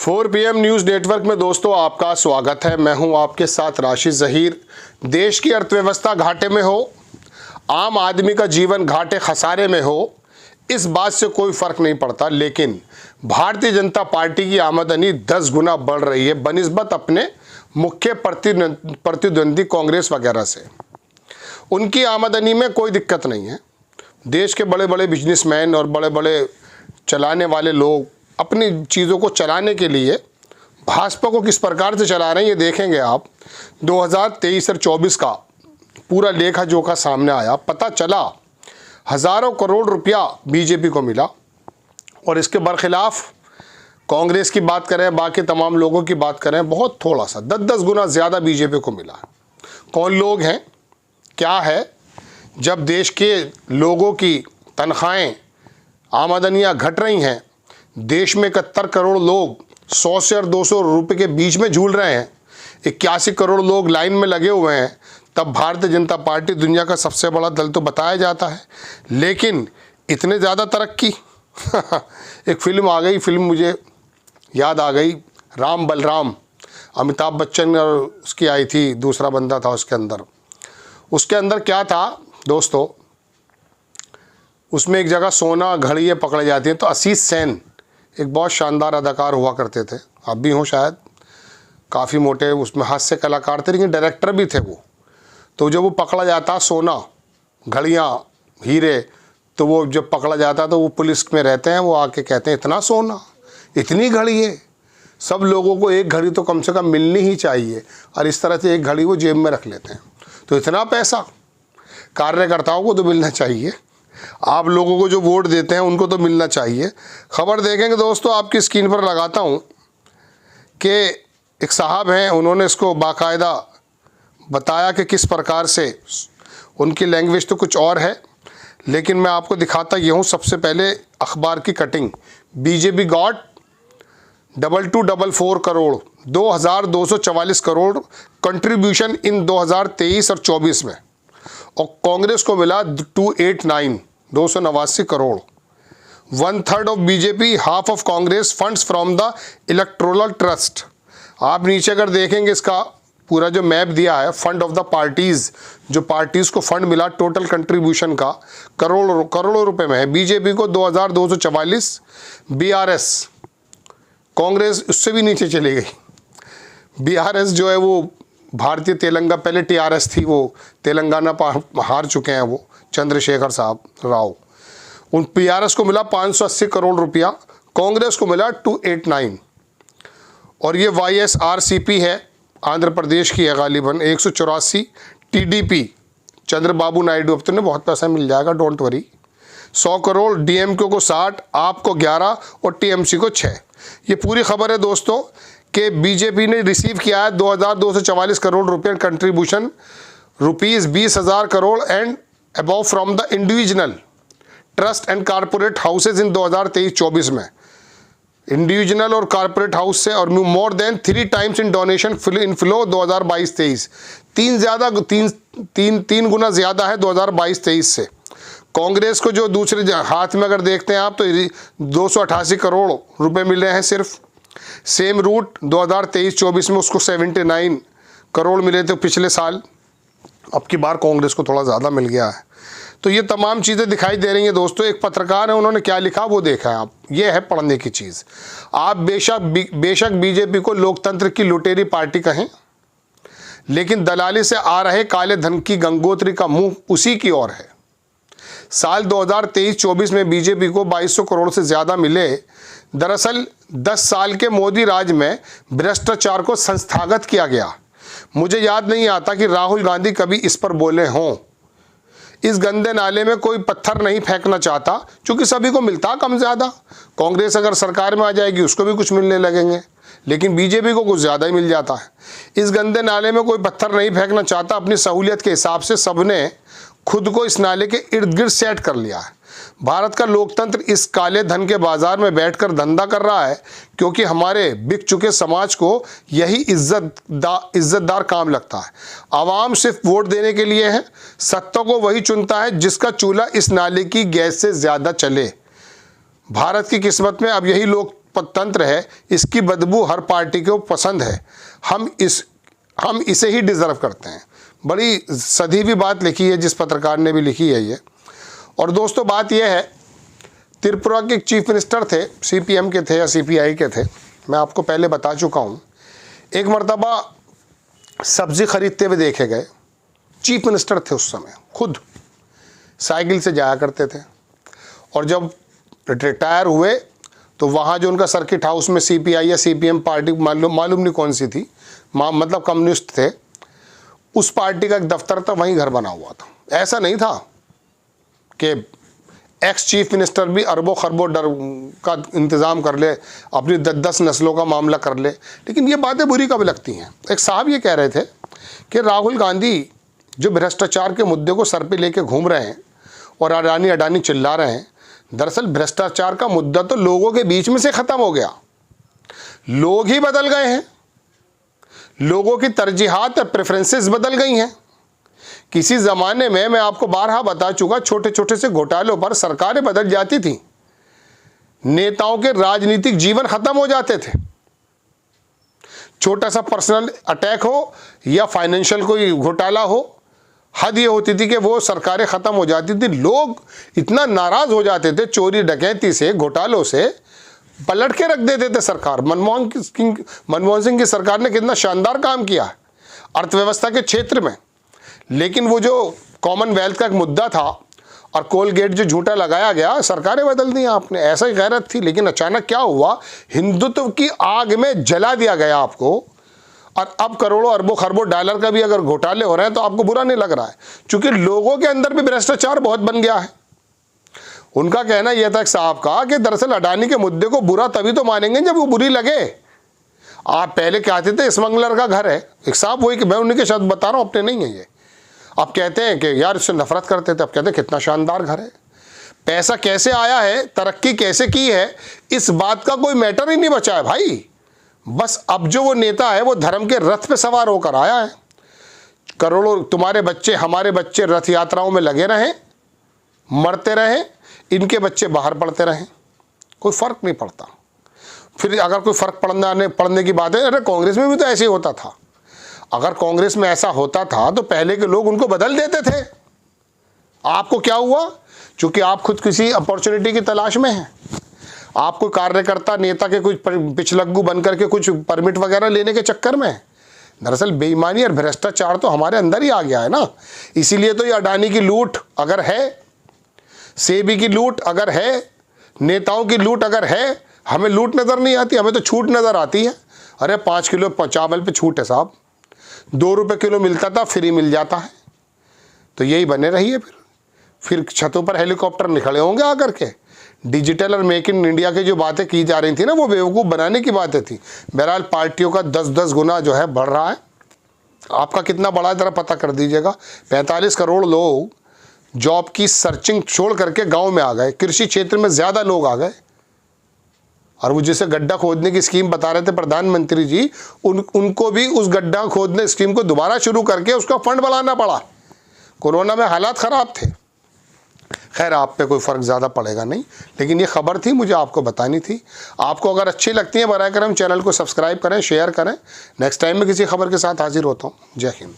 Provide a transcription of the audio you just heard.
4 PM news network में दोस्तों आपका स्वागत है। मैं हूं आपके साथ राशिद ज़हीर। देश की अर्थव्यवस्था घाटे में हो, आम आदमी का जीवन घाटे खसारे में हो, इस बात से कोई फ़र्क नहीं पड़ता, लेकिन भारतीय जनता पार्टी की आमदनी 10 गुना बढ़ रही है बनिस्बत अपने मुख्य प्रतिद्वंदी कांग्रेस वगैरह से। उनकी आमदनी में कोई दिक्कत नहीं है। देश के बड़े बड़े बिजनेसमैन और बड़े बड़े चलाने वाले लोग अपनी चीज़ों को चलाने के लिए भाजपा को किस प्रकार से चला रहे हैं ये देखेंगे आप। 2023 और 24 का पूरा लेखा जोखा सामने आया, पता चला हज़ारों करोड़ रुपया बीजेपी को मिला और इसके बरखिलाफ़ कांग्रेस की बात करें, बाकी तमाम लोगों की बात करें, बहुत थोड़ा सा 10-10 गुना ज़्यादा बीजेपी को मिला। कौन लोग हैं, क्या है? जब देश के लोगों की तनख्वाहें, आमदनियाँ घट रही हैं, देश में 71 करोड़ लोग 100 से और 200 रुपये के बीच में झूल रहे हैं, 81 करोड़ लोग लाइन में लगे हुए हैं, तब भारतीय जनता पार्टी दुनिया का सबसे बड़ा दल तो बताया जाता है। लेकिन इतने ज़्यादा तरक्की एक फिल्म आ गई, फिल्म मुझे याद आ गई, राम बलराम, अमिताभ बच्चन और उसकी आई थी, दूसरा बंदा था उसके अंदर क्या था दोस्तों, उसमें एक जगह सोना घड़ियाँ पकड़े जाती हैं, तो आशीष सेन एक बहुत शानदार अदाकार हुआ करते थे, आप भी हों शायद, काफ़ी मोटे, उसमें हास्य कलाकार थे लेकिन डायरेक्टर भी थे वो। तो जब वो पकड़ा जाता सोना, घड़ियाँ, हीरे, तो वो जब पकड़ा जाता तो वो पुलिस में रहते हैं, वो आके कहते हैं इतना सोना, इतनी घड़ी है, सब लोगों को एक घड़ी तो कम से कम मिलनी ही चाहिए, और इस तरह से एक घड़ी वो जेब में रख लेते हैं। तो इतना पैसा कार्यकर्ताओं को तो मिलना चाहिए, आप लोगों को जो वोट देते हैं उनको तो मिलना चाहिए। खबर देखेंगे दोस्तों, आपकी स्क्रीन पर लगाता हूं कि एक साहब हैं, उन्होंने इसको बाकायदा बताया कि किस प्रकार से, उनकी लैंग्वेज तो कुछ और है लेकिन मैं आपको दिखाता ये हूँ। सबसे पहले अखबार की cutting, BJP got 2244 crore, 2244 crore contribution in 2023 और 24 में, और कांग्रेस को मिला 289 crore. 1/3 of BJP, half of Congress funds from the electoral trust. आप नीचे अगर देखेंगे इसका पूरा जो मैप दिया है, फंड ऑफ द पार्टीज, जो पार्टीज को फंड मिला टोटल कंट्रीब्यूशन का करोड़ों रुपए में है। बीजेपी को 2244, बीआरएस, कांग्रेस उससे भी नीचे चली गई। बीआरएस जो है वो भारतीय तेलंगाना, पहले टीआरएस थी, वो तेलंगाना हार चुके हैं वो चंद्रशेखर साहब राव। उन पीआरएस को मिला 580 करोड़ रुपया, कांग्रेस को मिला 289। और ये वाईएसआरसीपी है, आंध्र प्रदेश की है गालिबन, 184। टीडीपी, चंद्रबाबू नायडू, अब तो नहीं बहुत पैसा मिल जाएगा, डोंट वरी, 100 करोड़। डीएमके को 60, आप को 11 और टीएमसी को 6। ये पूरी खबर है दोस्तों कि बीजेपी ने रिसीव किया है 2244 करोड़ रुपये contribution, rupees 20,000 crore and above from the individual trust and corporate houses in 2023-24 में, इंडिविजुअल और कारपोरेट हाउस से, और more than 3 times in donation inflow 2022-23, तीन गुना ज़्यादा है 2022-23 से। कांग्रेस को जो दूसरे हाथ में अगर देखते हैं आप तो 288 करोड़ रुपए मिले हैं सिर्फ। सेम रूट 2023-24 में उसको 79 करोड़ मिले थे पिछले साल, अब की बार कांग्रेस को थोड़ा ज़्यादा मिल गया है। तो ये तमाम चीज़ें दिखाई दे रही हैं दोस्तों। एक पत्रकार है, उन्होंने क्या लिखा वो देखा है आप, ये है पढ़ने की चीज़। आप बेशक बीजेपी को लोकतंत्र की लुटेरी पार्टी कहें, लेकिन दलाली से आ रहे काले धन की गंगोत्री का मुंह उसी की ओर है। साल 2023-24 में बीजेपी को 2200 करोड़ से ज़्यादा मिले। दरअसल 10 साल के मोदी राज में भ्रष्टाचार को संस्थागत किया गया। मुझे याद नहीं आता कि राहुल गांधी कभी इस पर बोले हों। इस गंदे नाले में कोई पत्थर नहीं फेंकना चाहता, क्योंकि सभी को मिलता कम ज़्यादा। कांग्रेस अगर सरकार में आ जाएगी उसको भी कुछ मिलने लगेंगे, लेकिन बीजेपी को कुछ ज़्यादा ही मिल जाता है। इस गंदे नाले में कोई पत्थर नहीं फेंकना चाहता। अपनी सहूलियत के हिसाब से सबने खुद को इस नाले के इर्द गिर्द सेट कर लिया है। भारत का लोकतंत्र इस काले धन के बाजार में बैठकर धंधा कर रहा है, क्योंकि हमारे बिक चुके समाज को यही इज्जतदार काम लगता है। आवाम सिर्फ वोट देने के लिए है, सत्ता को वही चुनता है जिसका चूल्हा इस नाले की गैस से ज़्यादा चले। भारत की किस्मत में अब यही लोग तंत्र है, इसकी बदबू हर पार्टी को पसंद है। हम इसे ही डिज़र्व करते हैं। बड़ी सधी हुई बात लिखी है, जिस पत्रकार ने भी लिखी है ये। और दोस्तों बात यह है, त्रिपुरा के चीफ मिनिस्टर थे, CPM के थे या CPI के थे, मैं आपको पहले बता चुका हूँ। एक मर्तबा सब्ज़ी खरीदते हुए देखे गए। चीफ मिनिस्टर थे उस समय, खुद साइकिल से जाया करते थे। और जब रिटायर हुए तो वहाँ जो उनका सर्किट हाउस में CPI या CPM पार्टी, मालूम नहीं कौन सी थी, मतलब कम्युनिस्ट थे, उस पार्टी का एक दफ्तर था, वहीं घर बना हुआ था। ऐसा नहीं था कि एक्स चीफ मिनिस्टर भी अरबों खरबों डर का इंतज़ाम कर ले, अपनी 10 नस्लों का मामला कर ले। लेकिन ये बातें बुरी कब लगती हैं। एक साहब ये कह रहे थे कि राहुल गांधी जो भ्रष्टाचार के मुद्दे को सर पे लेके घूम रहे हैं और अडानी चिल्ला रहे हैं, दरअसल भ्रष्टाचार का मुद्दा तो लोगों के बीच में से ख़त्म हो गया। लोग ही बदल गए हैं, लोगों की तरजीहात और प्रेफरेंसेस बदल गई हैं। किसी ज़माने में मैं आपको बारहा बता चुका, छोटे छोटे से घोटालों पर सरकारें बदल जाती थी, नेताओं के राजनीतिक जीवन ख़त्म हो जाते थे। छोटा सा पर्सनल अटैक हो या फाइनेंशियल कोई घोटाला हो, हद ये होती थी कि वो सरकारें ख़त्म हो जाती थी। लोग इतना नाराज़ हो जाते थे, चोरी डकैती से, घोटालों से पलट के रख देते थे सरकार। मनमोहन सिंह की सरकार ने कितना शानदार काम किया है अर्थव्यवस्था के क्षेत्र में। लेकिन वो जो कॉमनवेल्थ का एक मुद्दा था और कोलगेट जो झूठा लगाया गया, सरकारें बदल दी आपने, ऐसा ही गैरत थी। लेकिन अचानक क्या हुआ, हिंदुत्व की आग में जला दिया गया आपको। और अब करोड़ों अरबों खरबों डॉलर का भी अगर घोटाले हो रहे हैं तो आपको बुरा नहीं लग रहा है, क्योंकि लोगों के अंदर भी भ्रष्टाचार बहुत बन गया है। उनका कहना यह था साहब का कि दरअसल अडानी के मुद्दे को बुरा तभी तो मानेंगे जब वो बुरी लगे। आप पहले कहते थे स्मगलर का घर है, एक साहब वही, मैं उन्हीं के शब्द बता रहा हूँ, अपने नहीं है ये। अब कहते हैं कि यार इससे नफरत करते थे, अब कहते हैं कितना शानदार घर है। पैसा कैसे आया है, तरक्की कैसे की है, इस बात का कोई मैटर ही नहीं बचा है भाई। बस अब जो वो नेता है वो धर्म के रथ पे सवार होकर आया है। करोड़ों तुम्हारे बच्चे, हमारे बच्चे रथ यात्राओं में लगे रहें, मरते रहें, इनके बच्चे बाहर पढ़ते रहें, कोई फ़र्क नहीं पड़ता। फिर अगर कोई फ़र्क पड़ने की बात है, अरे कांग्रेस में भी तो ऐसे ही होता था। अगर कांग्रेस में ऐसा होता था तो पहले के लोग उनको बदल देते थे। आपको क्या हुआ, चूँकि आप खुद किसी अपॉर्चुनिटी की तलाश में हैं, आप कोई कार्यकर्ता नेता के कुछ पिछलग्गू बन करके कुछ परमिट वगैरह लेने के चक्कर में। दरअसल बेईमानी और भ्रष्टाचार तो हमारे अंदर ही आ गया है ना। इसीलिए तो ये अडानी की लूट अगर है, सेबी की लूट अगर है, नेताओं की लूट अगर है, हमें लूट नज़र नहीं आती, हमें तो छूट नज़र आती है। अरे 5 किलो चावल पे छूट है साहब, 2 रुपये किलो मिलता था, फ्री मिल जाता है। तो यही बने रहिए। फिर छतों पर हेलीकॉप्टर निकले होंगे आकर के। डिजिटल और मेक इन इंडिया की जो बातें की जा रही थी ना, वो बेवकूफ़ बनाने की बातें थी। बहरहाल पार्टियों का 10-10 गुना जो है बढ़ रहा है। आपका कितना बड़ा है ज़रा पता कर दीजिएगा। 45 करोड़ लोग जॉब की सर्चिंग छोड़ करके गांव में आ गए, कृषि क्षेत्र में ज़्यादा लोग आ गए। और वो जिसे गड्ढा खोदने की स्कीम बता रहे थे प्रधानमंत्री जी, उनको भी उस गड्ढा खोदने स्कीम को दोबारा शुरू करके उसका फंड बढ़ाना पड़ा। कोरोना में हालात ख़राब थे। खैर आप पे कोई फ़र्क ज़्यादा पड़ेगा नहीं, लेकिन ये खबर थी, मुझे आपको बतानी थी। आपको अगर अच्छी लगती है बराए करम चैनल को सब्सक्राइब करें, शेयर करें। नेक्स्ट टाइम में किसी खबर के साथ हाजिर होता हूँ। जय हिंद।